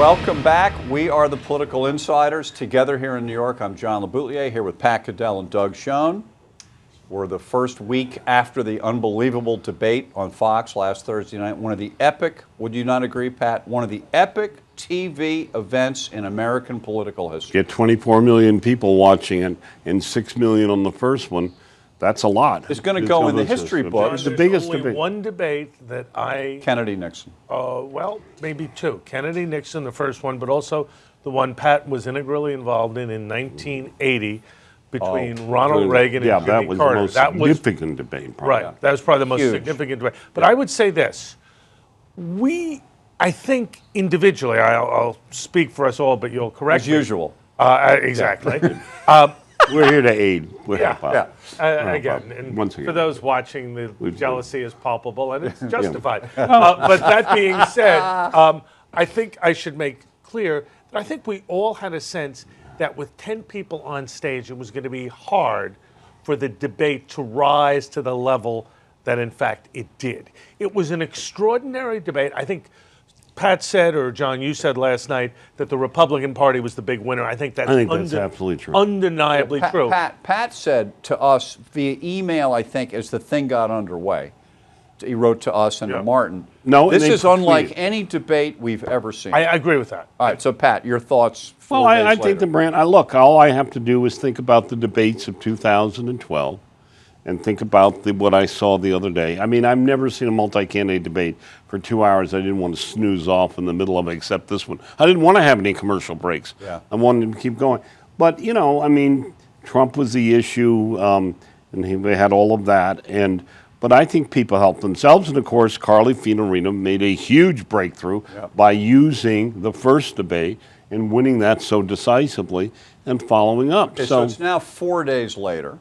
Welcome back. We are the Political Insiders together here in New York. I'm John Leboutiller here with Pat Caddell and Doug Schoen. We're the first week after the unbelievable debate on Fox last Thursday night. One of the epic, would you not agree, Pat? One of the epic TV events in American political history. Get 24 million people watching it and 6 million on the first one. That's a lot. It's going to go in the history books. The biggest only debate. One debate that Kennedy-Nixon. Well, maybe two. Kennedy-Nixon, the first one, but also the one Pat was integrally involved in 1980 between Ronald Reagan and Jimmy Carter. That was the most significant debate. Probably. Right. That was probably the most Huge. significant debate. But I would say this. I think individually, I'll speak for us all, but you'll correct me. As usual. Exactly. We're here to aid. Again, and Once again. for those watching, the jealousy is palpable and it's justified. But that being said, I think I should make clear that I think we all had a sense that with 10 people on stage, it was going to be hard for the debate to rise to the level that, in fact, it did. It was an extraordinary debate. I think Pat said, or John, you said last night, that the Republican Party was the big winner. I think that's absolutely true. Undeniably true. Pat said to us via email, I think, as the thing got underway. He wrote to us and to Martin. No, this is unlike any debate we've ever seen. I agree with that. All right, so Pat, your thoughts? Well, I think look, all I have to do is think about the debates of 2012 and think about what I saw the other day. I mean, I've never seen a multi-candidate debate for 2 hours. I didn't want to snooze off in the middle of it, except this one. I didn't want to have any commercial breaks. Yeah. I wanted to keep going. But, you know, I mean, Trump was the issue, and they had all of that. But I think people helped themselves. And, of course, Carly Fiorina made a huge breakthrough by using the first debate and winning that so decisively and following up. Okay, so it's now 4 days later.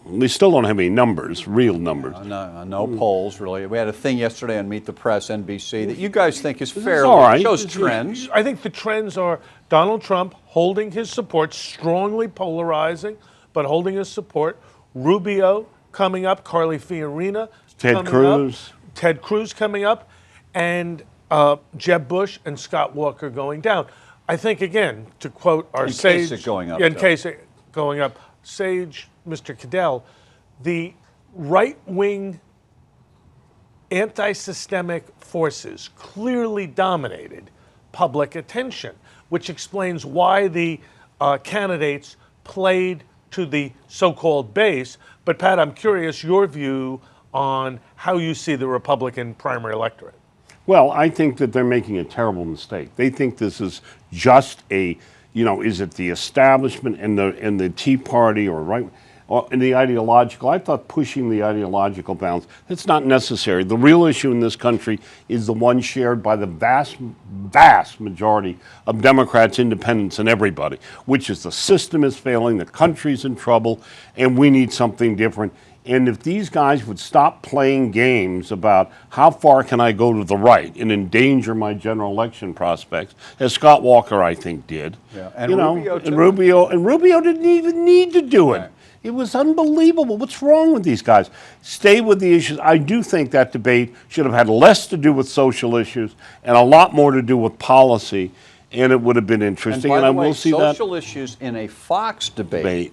We still don't have any numbers, real numbers. No polls, really. We had a thing yesterday on Meet the Press, NBC, that you guys think is fair. All right. Shows trends. I think the trends are Donald Trump holding his support, strongly polarizing, but holding his support. Rubio coming up, Carly Fiorina Ted Cruz. Ted Cruz coming up, and Jeb Bush and Scott Walker going down. I think, again, to quote our sage... In case it's going up. In case it's going up. Sage, Mr. Caddell, the right-wing anti-systemic forces clearly dominated public attention, which explains why the candidates played to the so-called base. But, Pat, I'm curious your view on how you see the Republican primary electorate. Well, I think that they're making a terrible mistake. They think this is just is it the establishment and the Tea Party or and the ideological? I thought pushing the ideological bounds, that's not necessary. The real issue in this country is the one shared by the vast, vast majority of Democrats, independents, and everybody, which is the system is failing, the country's in trouble, and we need something different. And if these guys would stop playing games about how far can I go to the right and endanger my general election prospects, as Scott Walker, I think, did. Yeah. And Rubio, too. Rubio didn't even need to do it. Right. It was unbelievable. What's wrong with these guys? Stay with the issues. I do think that debate should have had less to do with social issues and a lot more to do with policy, and it would have been interesting. And by the way, will see social issues in a Fox debate.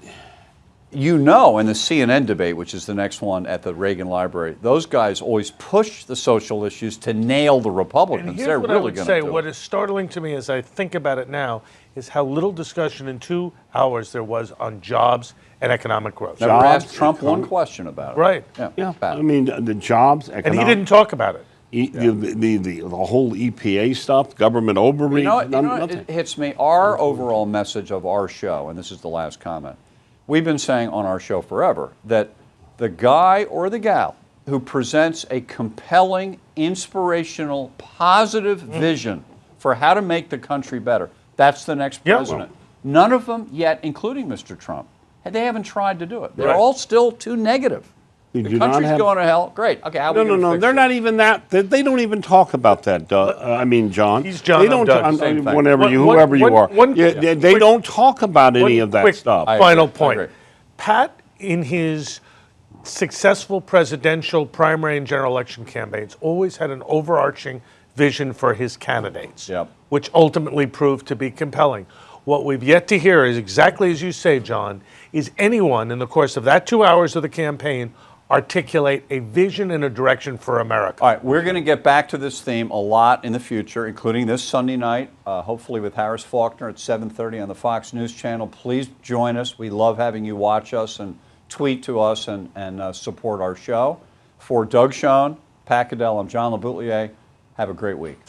You know, in the CNN debate, which is the next one at the Reagan Library, those guys always push the social issues to nail the Republicans. And here's They're what really I would going say. to do What it. is startling to me as I think about it now is how little discussion in 2 hours there was on jobs and economic growth. Never asked Trump one question about it. Right. Yeah. I mean, the jobs, and he didn't talk about it. The whole EPA stuff, government overreach. It hits me. Our overall message of our show, and this is the last comment, we've been saying on our show forever that the guy or the gal who presents a compelling, inspirational, positive vision for how to make the country better, that's the next president. None of them yet, including Mr. Trump, they haven't tried to do it. They're all still too negative. The country's going to hell. Great. Okay. How No. They're not even that. They don't even talk about that. I mean, John. He's John. They don't. Whoever you are. They don't talk about any of that stuff. Final point. Pat, in his successful presidential primary and general election campaigns, always had an overarching vision for his candidates. Yep. which ultimately proved to be compelling. What we've yet to hear is exactly as you say, John, is anyone in the course of that 2 hours of the campaign articulate a vision and a direction for America. All right, we're going to get back to this theme a lot in the future, including this Sunday night, hopefully with Harris Faulkner at 7:30 on the Fox News channel. Please join us. We love having you watch us and tweet to us and support our show. For Doug Schoen, Pat Caddell, I'm John Leboutiller. Have a great week.